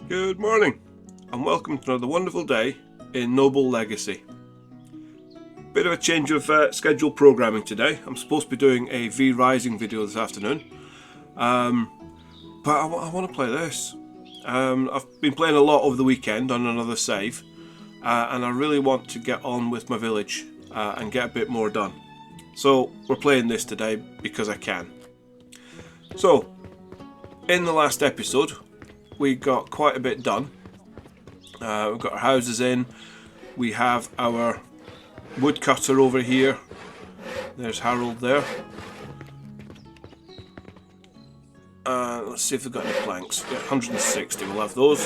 Good morning and welcome to another wonderful day in Noble Legacy. Bit of a change of schedule programming today. I'm supposed to be doing a V-Rising video this afternoon, but I want to play this. I've been playing a lot over the weekend on another save, and I really want to get on with my village and get a bit more done. So we're playing this today because I can. So in the last episode we got quite a bit done. We've got our houses in, we have our woodcutter over here, there's Harold there. Let's see if we've got any planks. Yeah, 160, we'll have those.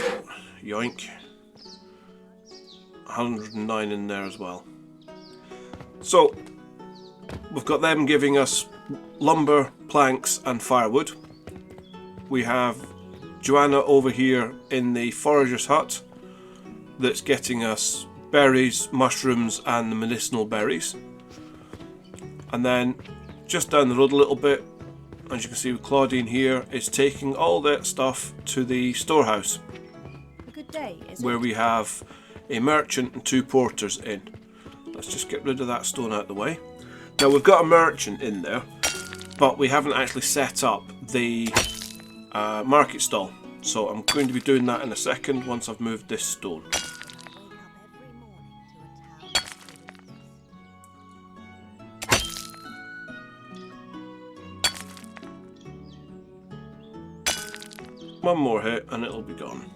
Yoink. 109 in there as well. So we've got them giving us lumber, planks and firewood. We have Joanna over here in the forager's hut that's getting us berries, mushrooms and the medicinal berries. And then just down the road a little bit, as you can see with Claudine here, is taking all that stuff to the storehouse. Good day, where we have a merchant and two porters in. Let's just get rid of that stone out of the way. Now we've got a merchant in there, but we haven't actually set up the market stall, so I'm going to be doing that in a second once I've moved this stone. One more hit and it'll be gone.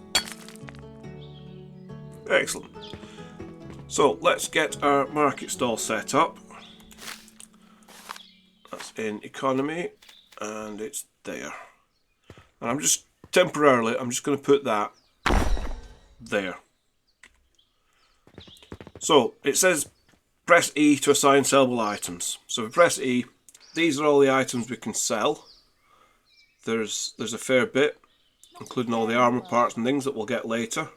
Excellent. So let's get our market stall set up. That's in economy and it's there. And I'm just temporarily, I'm just going to put that there. So it says press E to assign sellable items. So if we press E, these are all the items we can sell. There's a fair bit, including all the armor parts and things that we'll get later.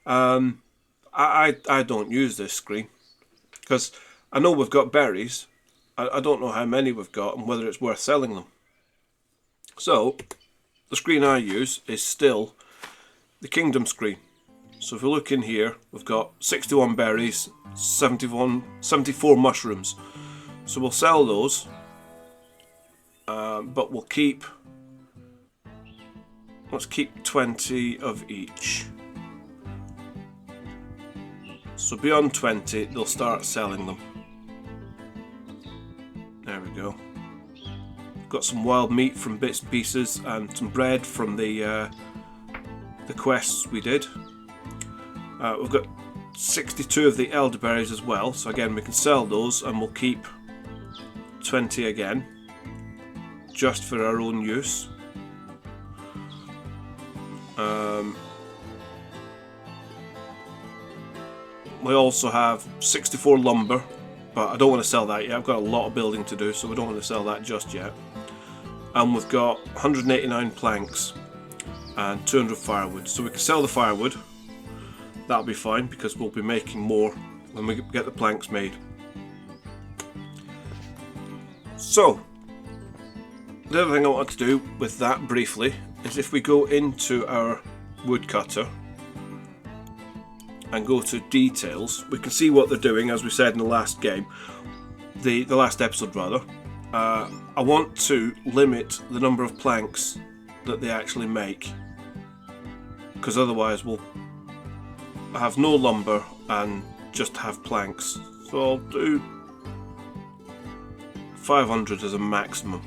I don't use this screen because I know we've got berries. I don't know how many we've got and whether it's worth selling them. So the screen I use is still the kingdom screen. So if we look in here, we've got 61 berries, 74 mushrooms. So we'll sell those, but we'll keep, let's keep 20 of each. So beyond 20, they'll start selling them. There we go. Got some wild meat from bits and pieces and some bread from the quests we did. We've got 62 of the elderberries as well, so again we can sell those and we'll keep 20 again just for our own use. We also have 64 lumber, but I don't want to sell that yet. I've got a lot of building to do, so we don't want to sell that just yet. And we've got 189 planks and 200 firewood, so we can sell the firewood. That'll be fine because we'll be making more when we get the planks made. So the other thing I want to do with that briefly is if we go into our woodcutter and go to details, we can see what they're doing, as we said in the last game, the last episode rather. I want to limit the number of planks that they actually make, because otherwise we'll have no lumber and just have planks. So I'll do 500 as a maximum,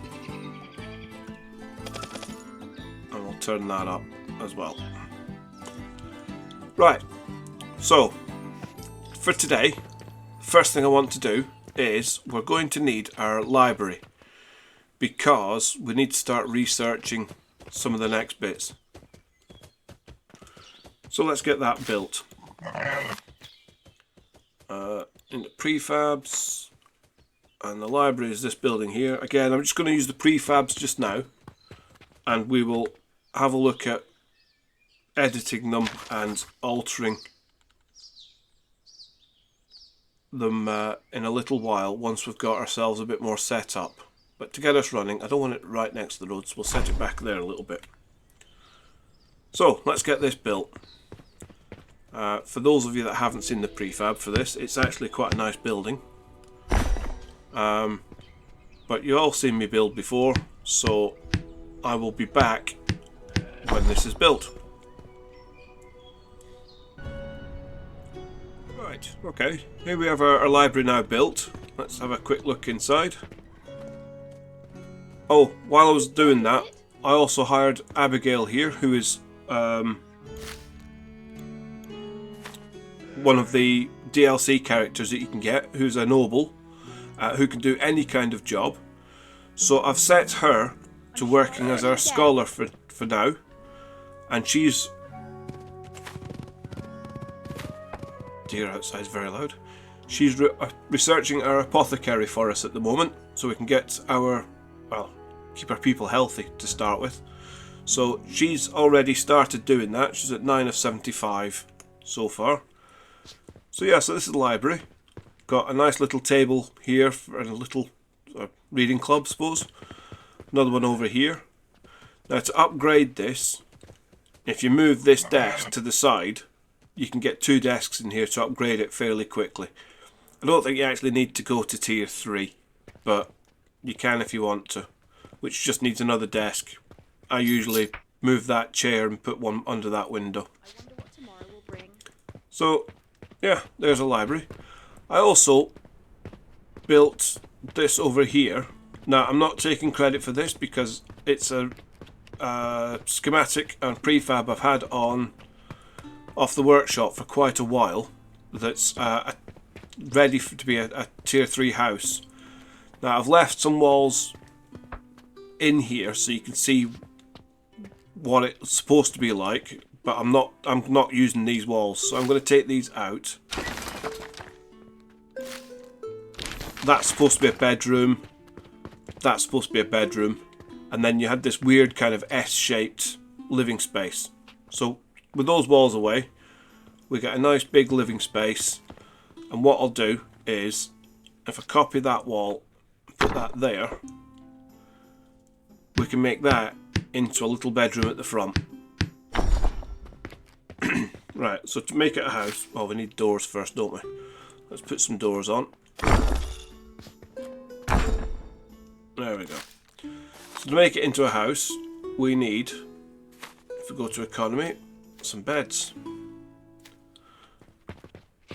and we'll turn that up as well. Right, so for today, the first thing I want to do is we're going to need our library, because we need to start researching some of the next bits. So let's get that built. Into prefabs, and the library is this building here. Again, I'm just going to use the prefabs just now, and we will have a look at editing them and altering them in a little while once we've got ourselves a bit more set up. But to get us running, I don't want it right next to the road, so we'll set it back there a little bit. So So let's get this built. For those of you that haven't seen the prefab for this, it's actually quite a nice building. But you've all seen me build before, so I will be back when this is built. Right, okay, here we have our library now built. Let's have a quick look inside. Oh, while I was doing that, I also hired Abigale here, who is one of the DLC characters that you can get, who's a noble, who can do any kind of job. So I've set her to working as our scholar for now, and she's... Dear, outside's very loud. She's researching our apothecary for us at the moment, so we can get our, well, keep our people healthy to start with. So she's already started doing that. She's at 9 of 75 so far. So yeah, so this is the library. Got a nice little table here for a little reading club, I suppose. Another one over here. Now to upgrade this, if you move this desk to the side, you can get 2 desks in here to upgrade it fairly quickly. I don't think you actually need to go to tier 3, but you can if you want to, which just needs another desk. I usually move that chair and put one under that window. I wonder what tomorrow will bring. So yeah, there's a library. I also built this over here. Now I'm not taking credit for this because it's a schematic and prefab I've had on off the workshop for quite a while. That's ready to be a tier 3 house. Now I've left some walls in here so you can see what it's supposed to be like, but I'm not using these walls, so I'm going to take these out. That's supposed to be a bedroom. That's supposed to be a bedroom, and then you had this weird kind of S-shaped living space. So with those walls away, we get a nice big living space. And what I'll do is, if I copy that wall and put that there, we can make that into a little bedroom at the front. Right, so to make it a house, well, we need doors first, don't we? Let's put some doors on. There we go. So to make it into a house, we need, if we go to economy, some beds.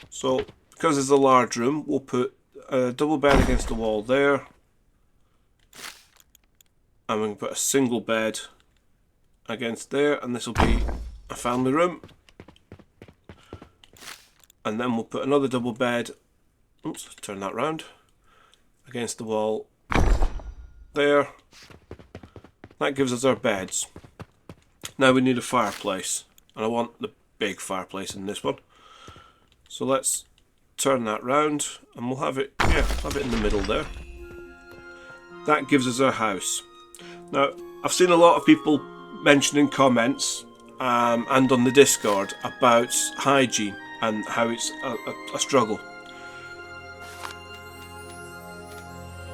So because it's a large room, we'll put a double bed against the wall there, and we can put a single bed against there, and this will be a family room. And then we'll put another double bed, oops, turn that round, against the wall there. That gives us our beds. Now we need a fireplace, and I want the big fireplace in this one. So let's turn that round, and we'll have it, yeah, have it in the middle there. That gives us our house. Now, I've seen a lot of people mentioning comments and on the Discord about hygiene and how it's a struggle.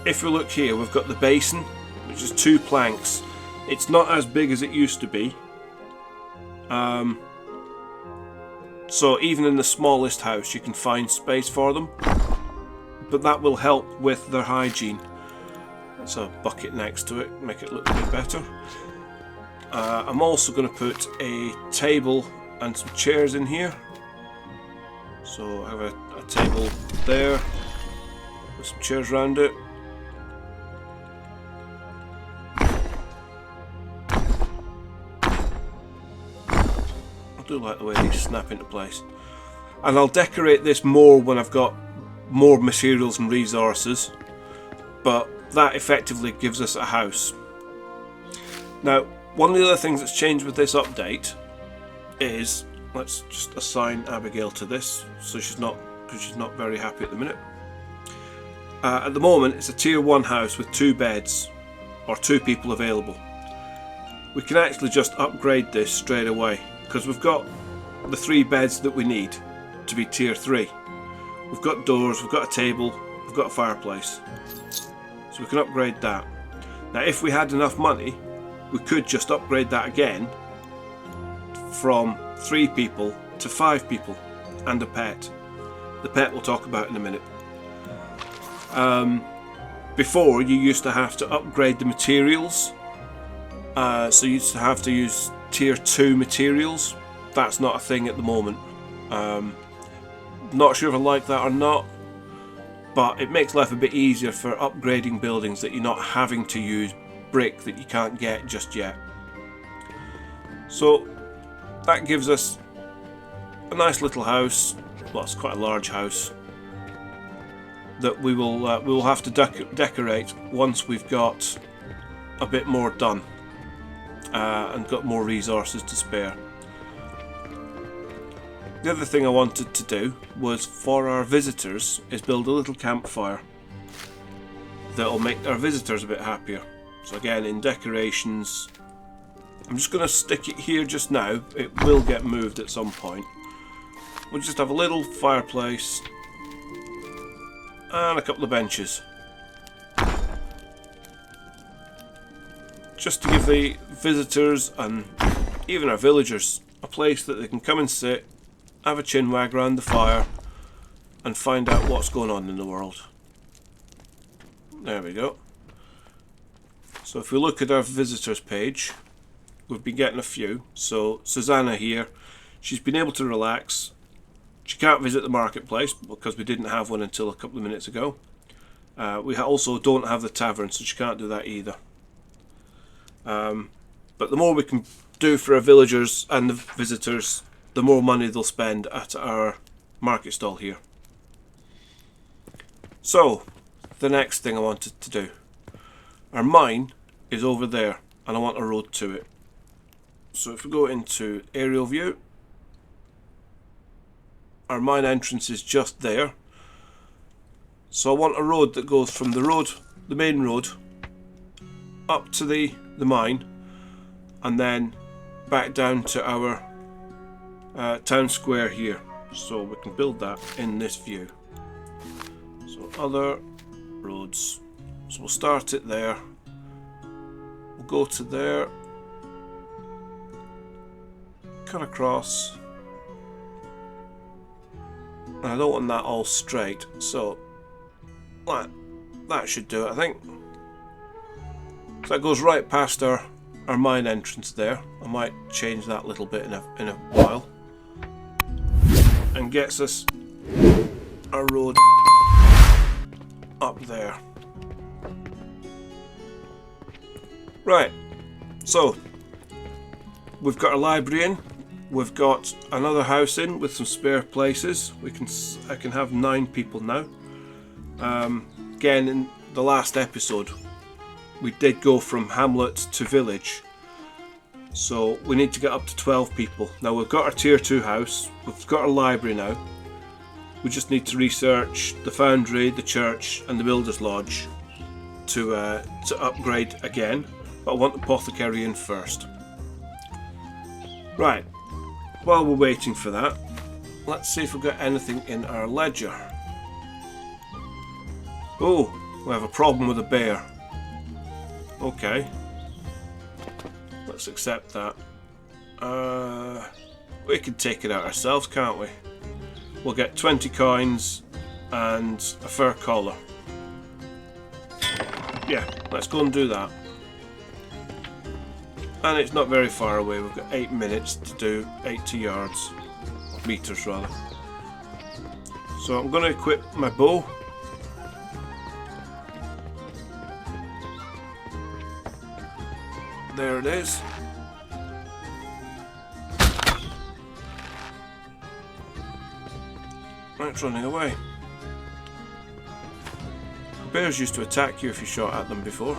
If we look here, we've got the basin, which is 2 planks. It's not as big as it used to be. So even in the smallest house you can find space for them, but that will help with their hygiene. That's a bucket next to it, make it look a bit better. I'm also going to put a table and some chairs in here. So I have a table there with some chairs around it. I do like the way these snap into place. And I'll decorate this more when I've got more materials and resources, but that effectively gives us a house. Now, one of the other things that's changed with this update is, let's just assign Abigale to this, so because she's not very happy at the minute. At the moment, it's a tier 1 house with 2 beds, or 2 people available. We can actually just upgrade this straight away, because we've got the 3 beds that we need to be tier 3. We've got doors, we've got a table, we've got a fireplace. So we can upgrade that. Now if we had enough money, we could just upgrade that again from 3 people to 5 people and a pet. The pet we'll talk about in a minute. Before, you used to have to upgrade the materials, so you used to have to use tier 2 materials. That's not a thing at the moment. Not sure if I like that or not, but it makes life a bit easier for upgrading buildings, that you're not having to use brick that you can't get just yet. So that gives us a nice little house. Well, it's quite a large house that we will have to decorate once we've got a bit more done and got more resources to spare. The other thing I wanted to do was, for our visitors, is build a little campfire that'll make our visitors a bit happier. So again, in decorations, I'm just going to stick it here just now. It will get moved at some point. We'll just have a little fireplace and a couple of benches, just to give the visitors and even our villagers a place that they can come and sit, have a chinwag around the fire and find out what's going on in the world. There we go. So if we look at our visitors page, we've been getting a few. So Susanna here, she's been able to relax. She can't visit the marketplace because we didn't have one until a couple of minutes ago. We also don't have the tavern, so she can't do that either. But the more we can do for our villagers and the visitors, the more money they'll spend at our market stall here. So, the next thing I wanted to do. Our mine is over there, and I want a road to it. So if we go into aerial view, our mine entrance is just there. So I want a road that goes from the main road, up to the mine, and then back down to our town square here. So we can build that in this view. So other roads. So we'll start it there. We'll go to there. Cut across. And I don't want that all straight, so that should do it, I think. So that goes right past our mine entrance there. I might change that a little bit in a while. And gets us a road up there. Right, so we've got a library in. We've got another house in with some spare places. I can have 9 people now. Again, in the last episode, we did go from hamlet to village. So we need to get up to 12 people. Now we've got our tier 2 house. We've got our library now. We just need to research the foundry, the church, and the builder's lodge to upgrade again. But I want the apothecary in first. Right. While we're waiting for that, let's see if we've got anything in our ledger. Oh, we have a problem with a bear. Okay. Let's accept that. We can take it out ourselves, can't we? We'll get 20 coins and a fur collar. Yeah, let's go and do that. And it's not very far away. We've got 8 minutes to do 80 yards. Meters rather. So I'm going to equip my bow. There it is. Right, it's running away. Bears used to attack you if you shot at them before.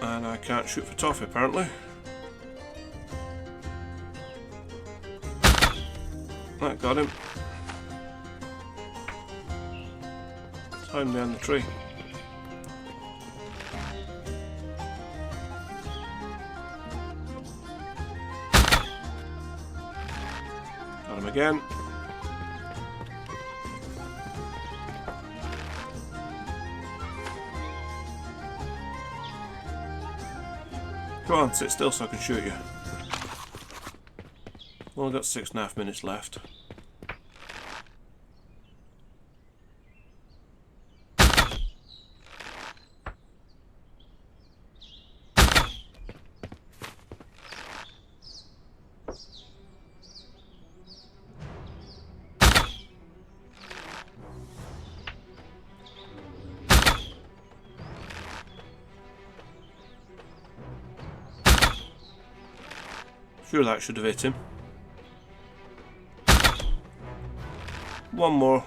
And I can't shoot for toffee apparently. That got him. Time down the tree. Got him again. Come on, sit still so I can shoot you. Only got 6.5 minutes left. Sure, that should have hit him. One more,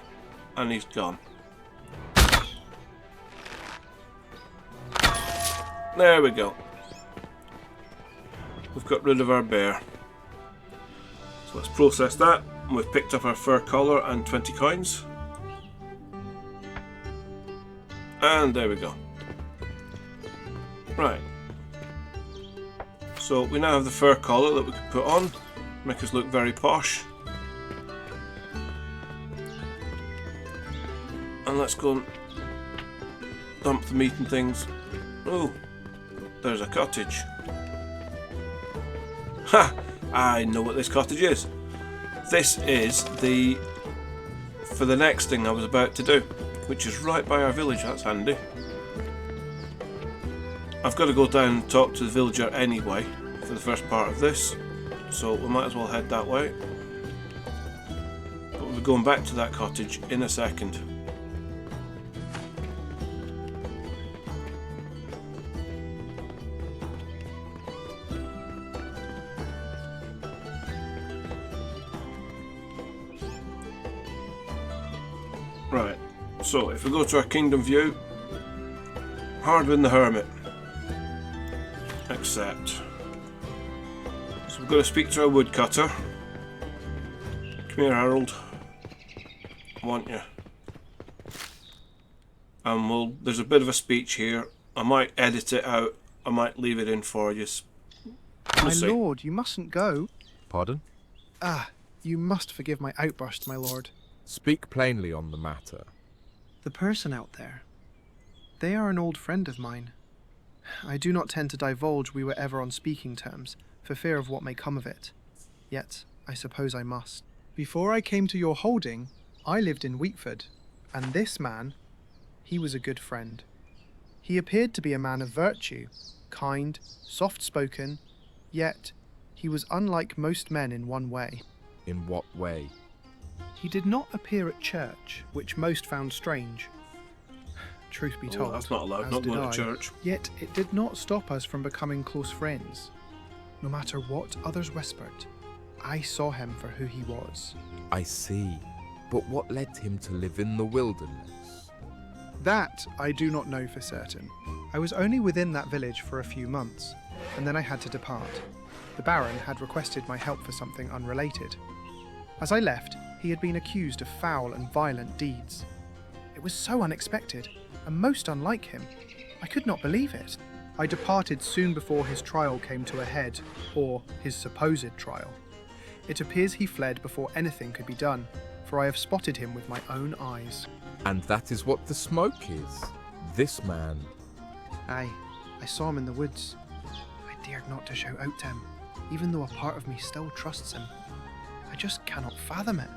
and he's gone. There we go. We've got rid of our bear. So let's process that. And we've picked up our fur collar and 20 coins. And there we go. Right. So we now have the fur collar that we can put on, make us look very posh. And let's go and dump the meat and things. Oh, there's a cottage. Ha! I know what this cottage is. This is for the next thing I was about to do, which is right by our village. That's handy. I've got to go down and talk to the villager anyway for the first part of this, so we might as well head that way. But we'll be going back to that cottage in a second. Right, so if we go to our kingdom view, Hardwin the Hermit. Accept. So we've got to speak to our woodcutter. Come here, Harold. I want you. And there's a bit of a speech here. I might edit it out. I might leave it in for you. My lord, you mustn't go. Pardon? Ah, you must forgive my outburst, my lord. Speak plainly on the matter. The person out there. They are an old friend of mine. I do not tend to divulge we were ever on speaking terms, for fear of what may come of it. Yet, I suppose I must. Before I came to your holding, I lived in Wheatford, and this man, he was a good friend. He appeared to be a man of virtue, kind, soft-spoken, yet he was unlike most men in one way. In what way? He did not appear at church, which most found strange. Truth be told, that's not allowed, not going to church. Yet it did not stop us from becoming close friends. No matter what others whispered, I saw him for who he was. I see. But what led him to live in the wilderness? That I do not know for certain. I was only within that village for a few months, and then I had to depart. The Baron had requested my help for something unrelated. As I left, he had been accused of foul and violent deeds. It was so unexpected, and most unlike him. I could not believe it. I departed soon before his trial came to a head, or his supposed trial. It appears he fled before anything could be done, for I have spotted him with my own eyes. And that is what the smoke is. This man. Aye, I saw him in the woods. I dared not to shout out to him, even though a part of me still trusts him. I just cannot fathom it.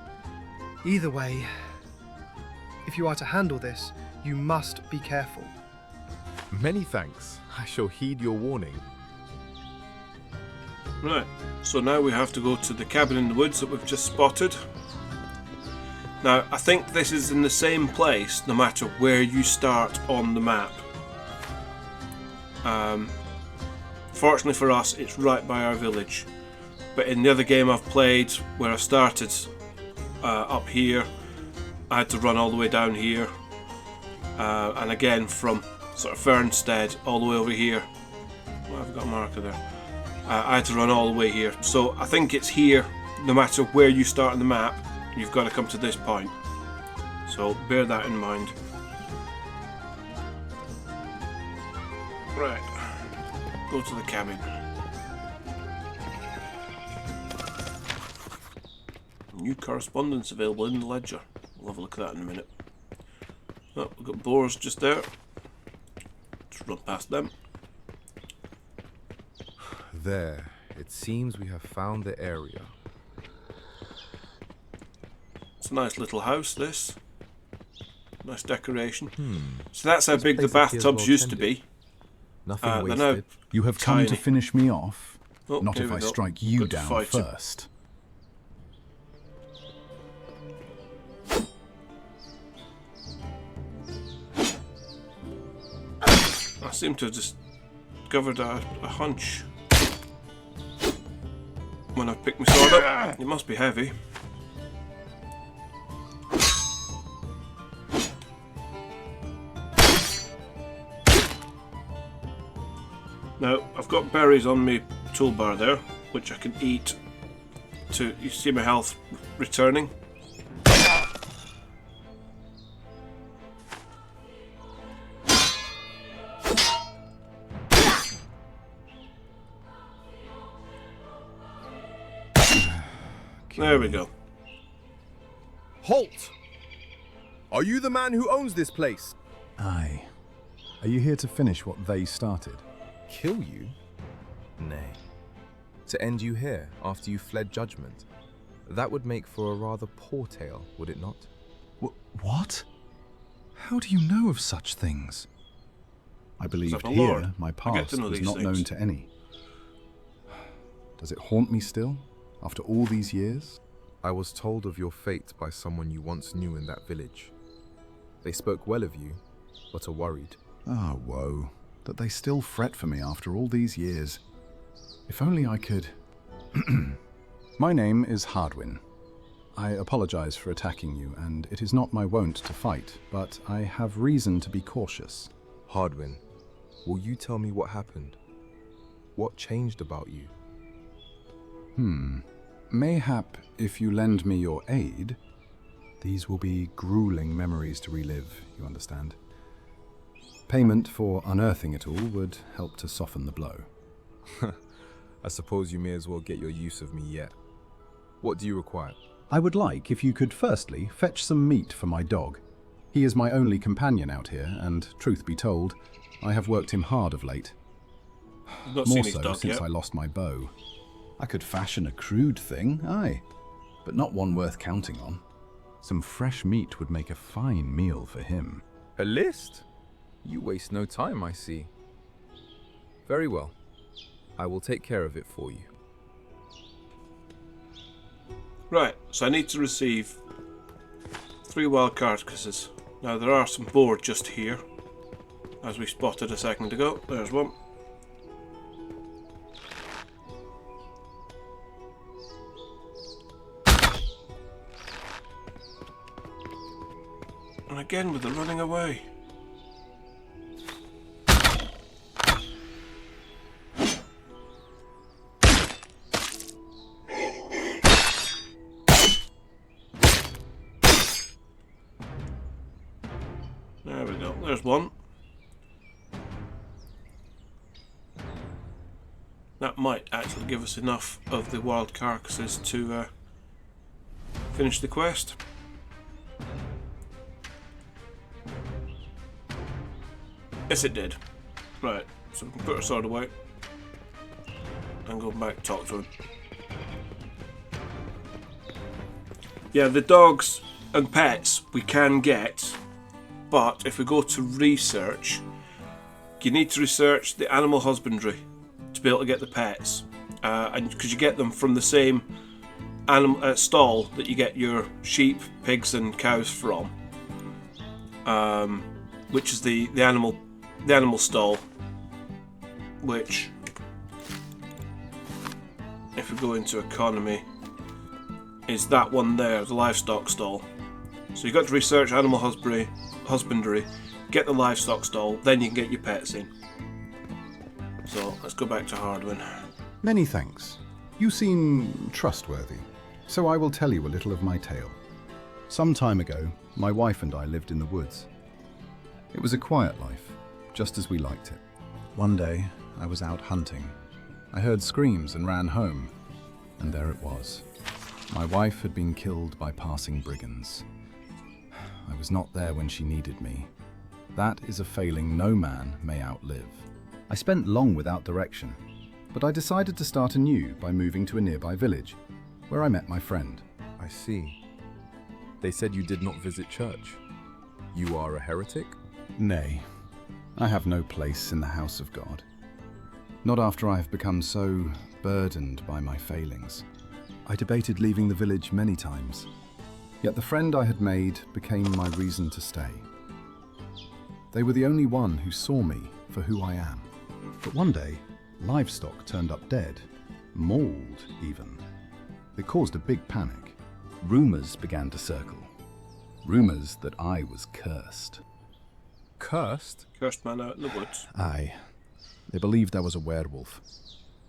Either way, if you are to handle this, you must be careful. Many thanks. I shall heed your warning. Right, so now we have to go to the cabin in the woods that we've just spotted. Now, I think this is in the same place no matter where you start on the map. Fortunately for us, it's right by our village. But in the other game I've played, where I started up here, I had to run all the way down here. And again from sort of Fernstead all the way over here. Well, I've got a marker there. I had to run all the way here. So I think it's here, no matter where you start on the map, you've got to come to this point. So bear that in mind. Right, go to the cabin. New correspondence available in the ledger. We'll have a look at that in a minute. Oh, we've got boars just there. Just run past them. There, it seems we have found the area. It's a nice little house, this. Nice decoration. So that's how big the place appears bathtubs well used to tended. be. Nothing They're now wasted. You have come tiny. to finish me off? Oh, Not here if we I go. strike you Got to down fight you. first. I seem to have just discovered a hunch when I picked my sword up. It must be heavy. Now, I've got berries on my toolbar there, which I can eat to, you see my health returning. There we go. Halt! Are you the man who owns this place? Aye. Are you here to finish what they started? Kill you? Nay. To end you here after you fled judgment. That would make for a rather poor tale, would it not? What? How do you know of such things? I believed a here lord. my I get past to know was these not known things. to any. Does it haunt me still, after all these years? I was told of your fate by someone you once knew in that village. They spoke well of you, but are worried. Ah, woe, that they still fret for me after all these years. If only I could... My name is Hardwin. I apologize for attacking you, and it is not my wont to fight, but I have reason to be cautious. Hardwin, will you tell me what happened? What changed about you? Mayhap, if you lend me your aid, these will be grueling memories to relive, you understand. Payment for unearthing it all would help to soften the blow. I suppose you may as well get your use of me yet. What do you require? I would like if you could firstly fetch some meat for my dog. He is my only companion out here, and truth be told, I have worked him hard of late. I've not More seen his so dog since yet. I lost my bow. I could fashion a crude thing, aye, but not one worth counting on. Some fresh meat would make a fine meal for him. A list? You waste no time, I see. Very well. I will take care of it for you. Right, so I need to receive 3 wild carcasses. Now there are some boar just here, as we spotted a second ago. There's one. And again with the running away. There we go, there's one. That might actually give us enough of the wild carcasses to finish the quest. Yes, it did. Right, so we can put our sword away and go back and talk to him. Yeah, the dogs and pets we can get, but if we go to research, you need to research the animal husbandry to be able to get the pets, and because you get them from the same animal stall that you get your sheep, pigs, and cows from, which is the animal stall. Which, if we go into economy, is that one there, the livestock stall. So you've got to research animal husbandry, get the livestock stall, then you can get your pets in. So let's go back to Hardwin. Many thanks. You seem trustworthy, so I will tell you a little of my tale. Some time ago, my wife and I lived in the woods. It was a quiet life, just as we liked it. One day, I was out hunting. I heard screams and ran home, and there it was. My wife had been killed by passing brigands. I was not there when she needed me. That is a failing no man may outlive. I spent long without direction. but I decided to start anew by moving to a nearby village, where I met my friend. I see. They said you did not visit church. You are a heretic? Nay, I have no place in the house of God. Not after I have become so burdened by my failings. I debated leaving the village many times, yet the friend I had made became my reason to stay. They were the only one who saw me for who I am. But one day, livestock turned up dead, mauled even. It caused a big panic. Rumours began to circle. Rumours that I was cursed. Cursed? Cursed man out in the woods. Aye. They believed I was a werewolf.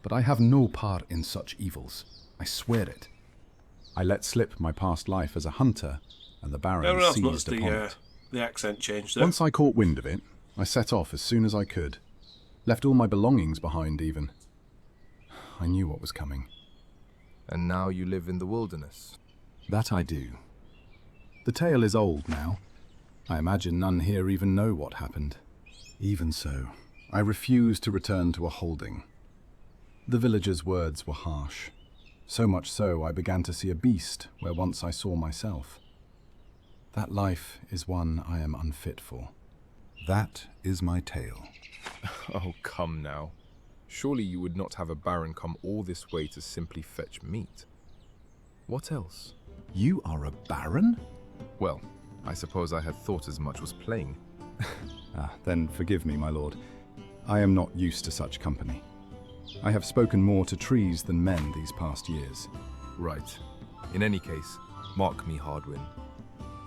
But I have no part in such evils. I swear it. I let slip my past life as a hunter, and the Baron Everyone else seized noticed upon it. the accent change there. Once I caught wind of it, I set off as soon as I could. Left all my belongings behind even. I knew what was coming. And now you live in the wilderness. That I do. The tale is old now. I imagine none here even know what happened. Even so, I refuse to return to a holding. The villagers' words were harsh. So much so I began to see a beast where once I saw myself. That life is one I am unfit for. That is my tale. Oh, come now. Surely you would not have a baron come all this way to simply fetch meat. What else? You are a baron? Well, I suppose I had thought as much was plain. Then forgive me, my lord. I am not used to such company. I have spoken more to trees than men these past years. Right. In any case, mark me, Hardwin.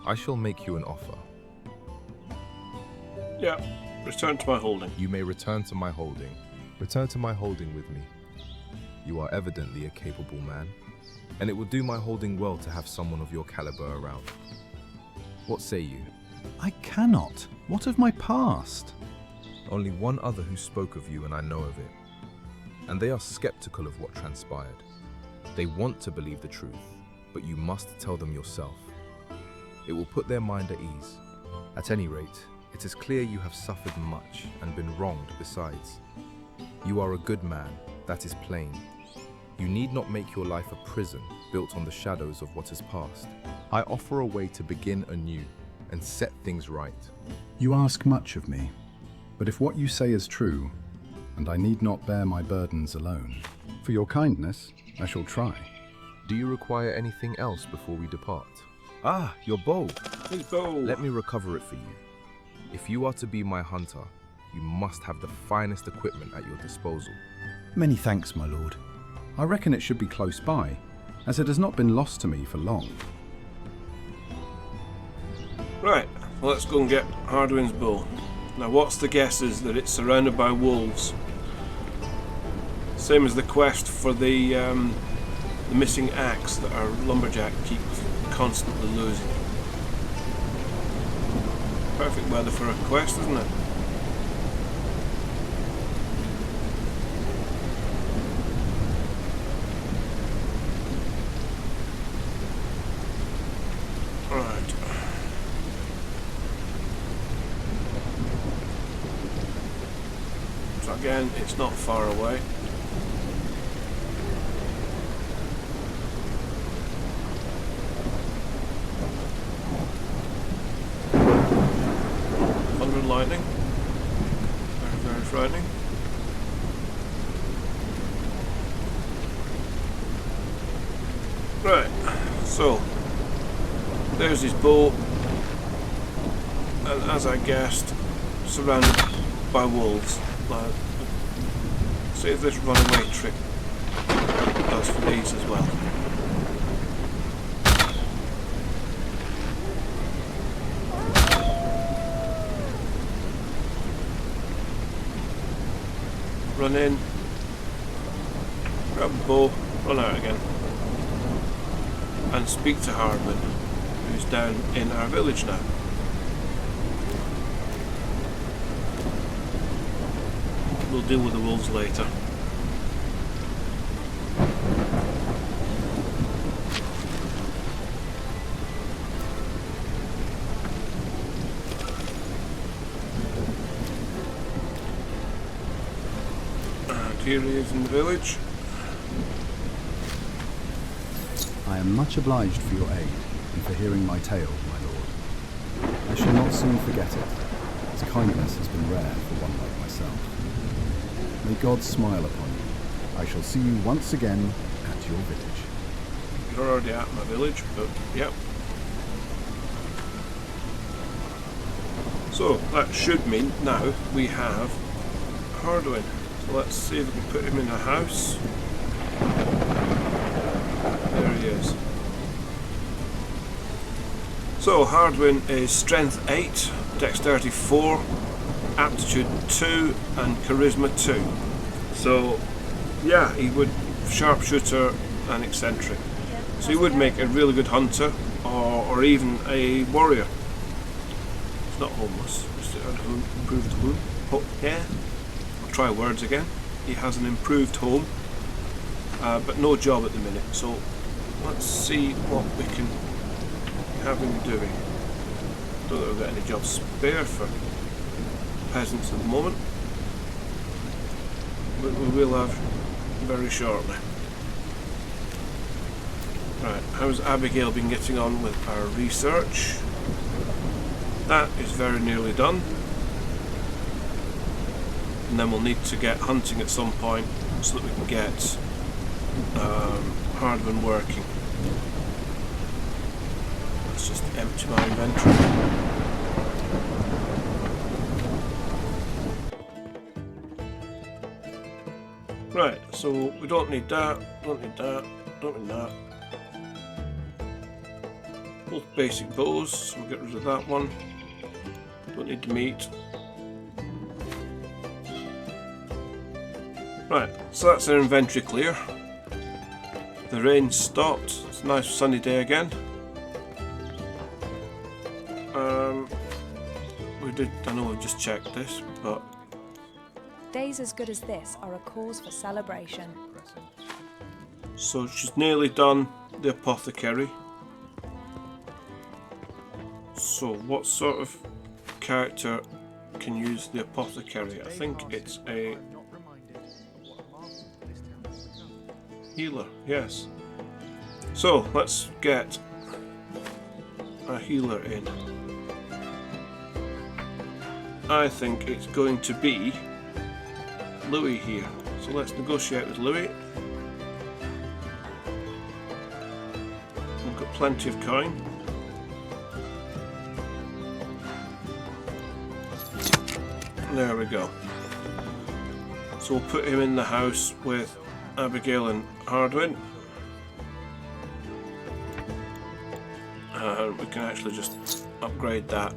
I shall make you an offer. Yeah, return to my holding. You may return to my holding. Return to my holding with me. You are evidently a capable man, and it will do my holding well to have someone of your caliber around. What say you? I cannot. What of my past? Only one other who spoke of you, and I know of it. And they are skeptical of what transpired. They want to believe the truth, but you must tell them yourself. It will put their mind at ease. At any rate, it is clear you have suffered much and been wronged besides. You are a good man, that is plain. You need not make your life a prison built on the shadows of what has passed. I offer a way to begin anew and set things right. You ask much of me, but if what you say is true, and I need not bear my burdens alone, for your kindness, I shall try. Do you require anything else before we depart? Ah, your bow. His bow. Let me recover it for you. If you are to be my hunter, you must have the finest equipment at your disposal. Many thanks, my lord. I reckon it should be close by, as it has not been lost to me for long. Right, well, let's go and get Hardwin's bow. Now, what's the guess is that it's surrounded by wolves? Same as the quest for the missing axe that our lumberjack keeps constantly losing. Perfect weather for a quest, isn't it? Right. So again, it's not far away. Thunder and lightning. Very, very frightening. Right, so there's his boat, and as I guessed, surrounded by wolves. Now, see if this runaway trick does for these as well. Run in, grab a bow, run out again, and speak to Hardwin, who's down in our village now. We'll deal with the wolves later. And Right, here he is in the village. I am much obliged for your aid and for hearing my tale, my lord. I shall not soon forget it, as kindness has been rare for one like myself. May God smile upon you. I shall see you once again at your village. You're already at my village, but yep. So that should mean now we have Hardwin. So let's see if we can put him in a house. There he is. So Hardwin is strength 8, dexterity 4, aptitude 2 and charisma 2. So yeah, he would sharpshooter and eccentric. So he would make a really good hunter or even a warrior. He's not homeless, just an improved home. Oh, yeah. I'll try words again. He has an improved home, but no job at the minute. So let's see what we can have him doing. Don't think we've got any jobs spare for peasants at the moment, but we will have very shortly. Right, how's Abigale been getting on with our research? That is very nearly done. And then we'll need to get hunting at some point so that we can get Hardwin working. Let's just empty my inventory. Right, so we don't need that, don't need that, don't need that. Both basic bows, so we'll get rid of that one. Don't need the meat. Right, so that's our inventory clear. The rain stopped. It's a nice sunny day again. I know we've just checked this, but Days as good as this are a cause for celebration. so she's nearly done the apothecary. So what sort of character can use the apothecary? I think it's a healer, yes. So let's get a healer in. I think it's going to be Louis here. So let's negotiate with Louis. We've got plenty of coin. There we go. So we'll put him in the house with Abigale and Hardwin. And we can actually just upgrade that.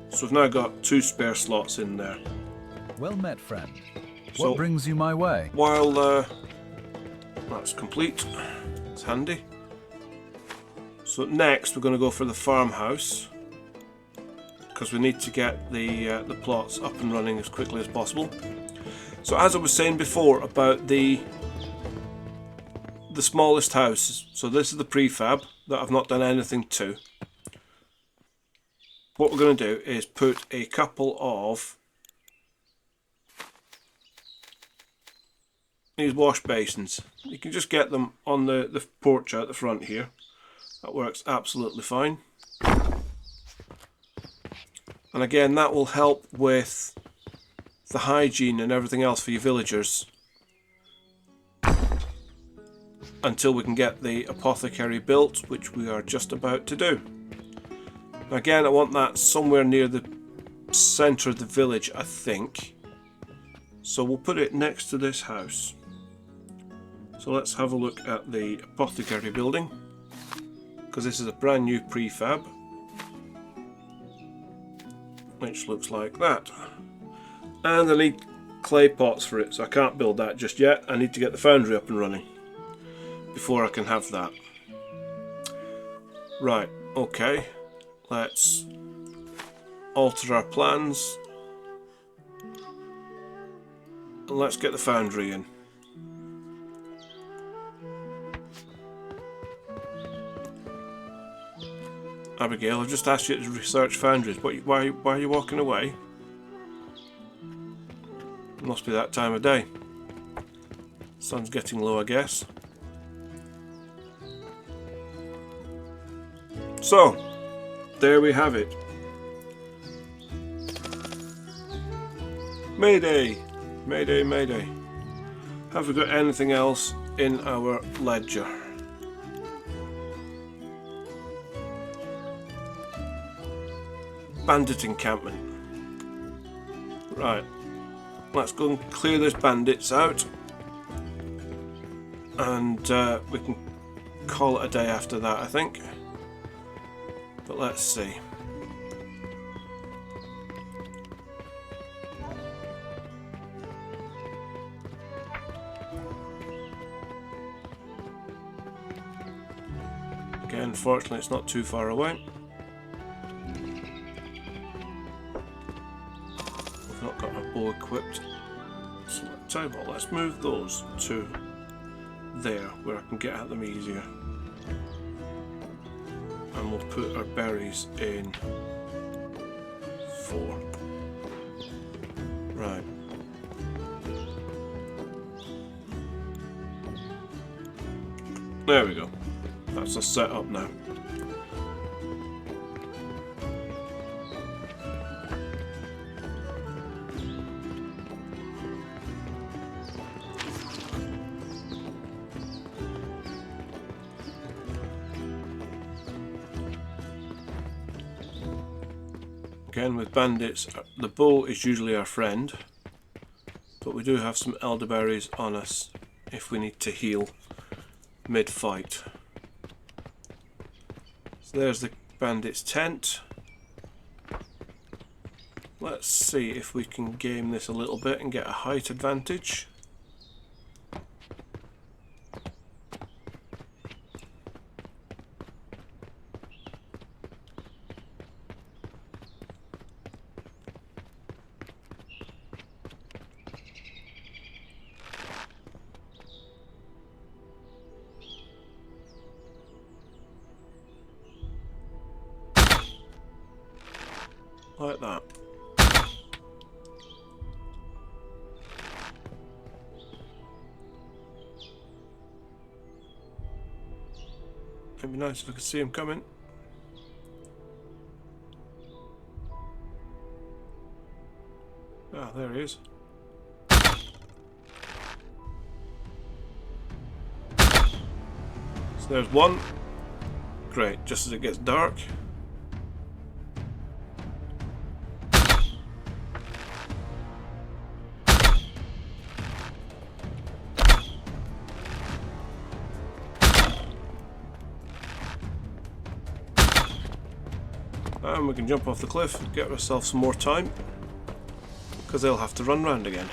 So we've now got 2 spare slots in there. Well met, friend. So What brings you my way? while that's complete, it's handy. So next we're going to go for the farmhouse, because we need to get the plots up and running as quickly as possible. So as I was saying before about the smallest house, so this is the prefab that I've not done anything to. What we're going to do is put a couple of these wash basins. You can just get them on the porch out the front here. That works absolutely fine. And again, that will help with the hygiene and everything else for your villagers until we can get the apothecary built, which we are just about to do. Again, I want that somewhere near the centre of the village, I think. So we'll put it next to this house. So let's have a look at the apothecary building, because this is a brand new prefab, which looks like that. And I need clay pots for it, so I can't build that just yet. I need to get the foundry up and running before I can have that. Right, okay. Let's alter our plans and let's get the foundry in. Abigale, I've just asked you to research foundries. Why are you walking away? It must be that time of day. Sun's getting low, I guess. So, there we have it. Mayday! Mayday, mayday. Have we got anything else in our ledger? Bandit encampment. Right. Let's go and clear those bandits out. And we can call it a day after that, I think. But let's see. Again, fortunately it's not too far away. We've not got our bow equipped. So tell you what, let's move those to there, where I can get at them easier. And we'll put our berries in 4. Right. There we go. That's us set up now. Again, with bandits, the bow is usually our friend, but we do have some elderberries on us if we need to heal mid-fight. So there's the bandit's tent. Let's see if we can game this a little bit and get a height advantage. Like that. It'd be nice if I could see him coming. Ah, there he is. So there's one. Great, just as it gets dark. And we can jump off the cliff and get ourselves some more time, because they'll have to run round again.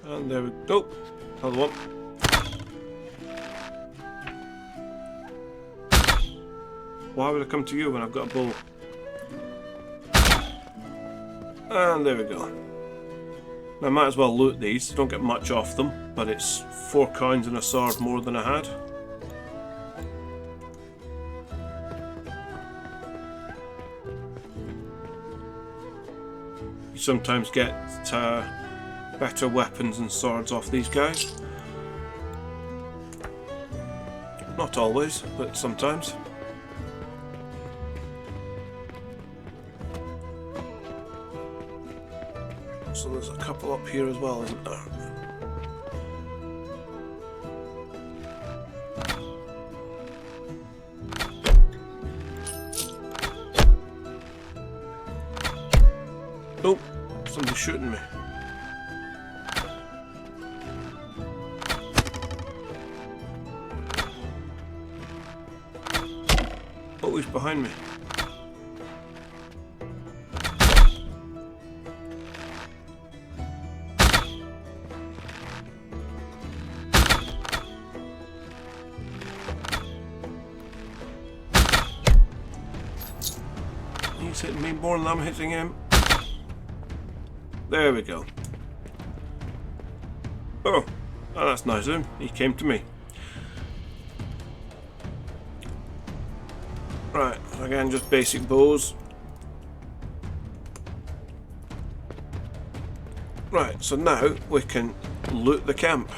And there we go. Another one. Why would I come to you when I've got a bow? And there we go. Now I might as well loot these. Don't get much off them, but it's 4 coins and a sword more than I had. You sometimes get better weapons and swords off these guys. Not always, but sometimes. So there's a couple up here as well, isn't there? Oh, somebody's shooting me. Oh, he's behind me. hitting me more than I'm hitting him. There we go. Oh, that's nice of him. He came to me. Right, again, just basic bows. Right, so now we can loot the camp.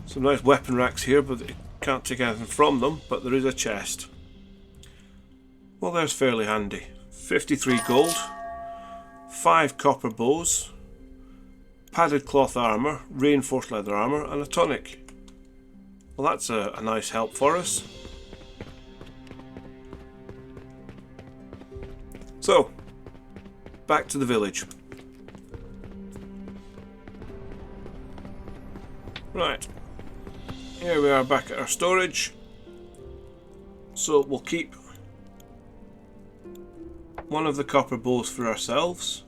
Some nice weapon racks here, but you can't take anything from them, but there is a chest. Well, there's fairly handy. 53 gold, 5 copper bows, padded cloth armour, reinforced leather armour, and a tonic. Well, that's a nice help for us. So, back to the village. Right, here we are back at our storage. So we'll keep one of the copper bows for ourselves.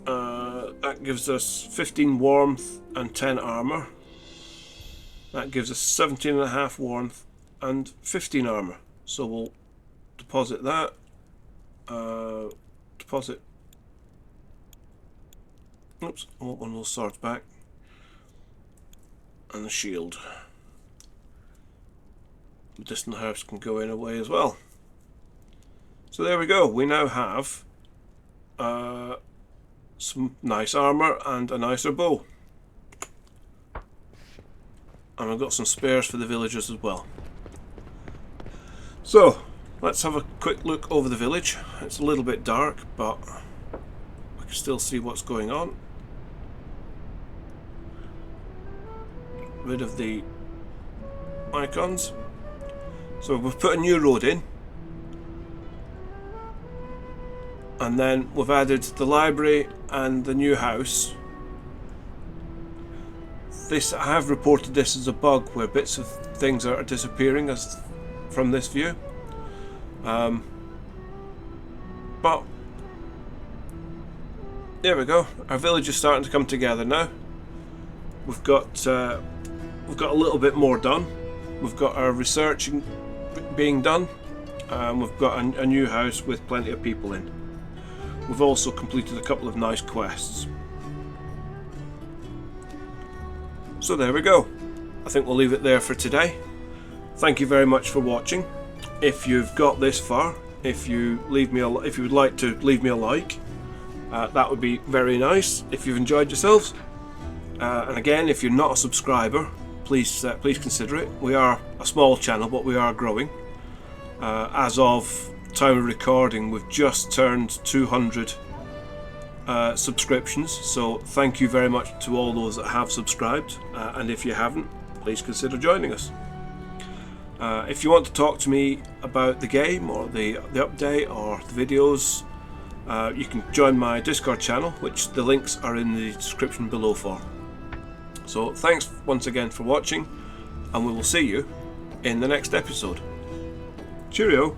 That gives us 15 warmth and 10 armour. That gives us 17.5 warmth and 15 armour. So we'll deposit that. Deposit. Oops, I want one of those swords back. And the shield. Medicinal herbs can go in away as well. So there we go. We now have some nice armour and a nicer bow. And I've got some spares for the villagers as well. So let's have a quick look over the village. It's a little bit dark, but we can still see what's going on. Rid of the icons. So we've put a new road in, and then we've added the library and the new house. This, I have reported this as a bug where bits of things are disappearing as from this view, but there we go. Our village is starting to come together now. We've got a little bit more done. We've got our research being done. We've got a new house with plenty of people in. We've also completed a couple of nice quests. So there we go. I think we'll leave it there for today. Thank you very much for watching. If you've got this far, if you would like to leave me a like, that would be very nice. If you've enjoyed yourselves, and again, if you're not a subscriber, please consider it. We are a small channel, but we are growing. As of time of recording, we've just turned 200 subscriptions, so thank you very much to all those that have subscribed, and if you haven't, please consider joining us. If you want to talk to me about the game or the update or the videos, you can join my Discord channel, which the links are in the description below for. So thanks once again for watching, and we will see you in the next episode. Cheerio!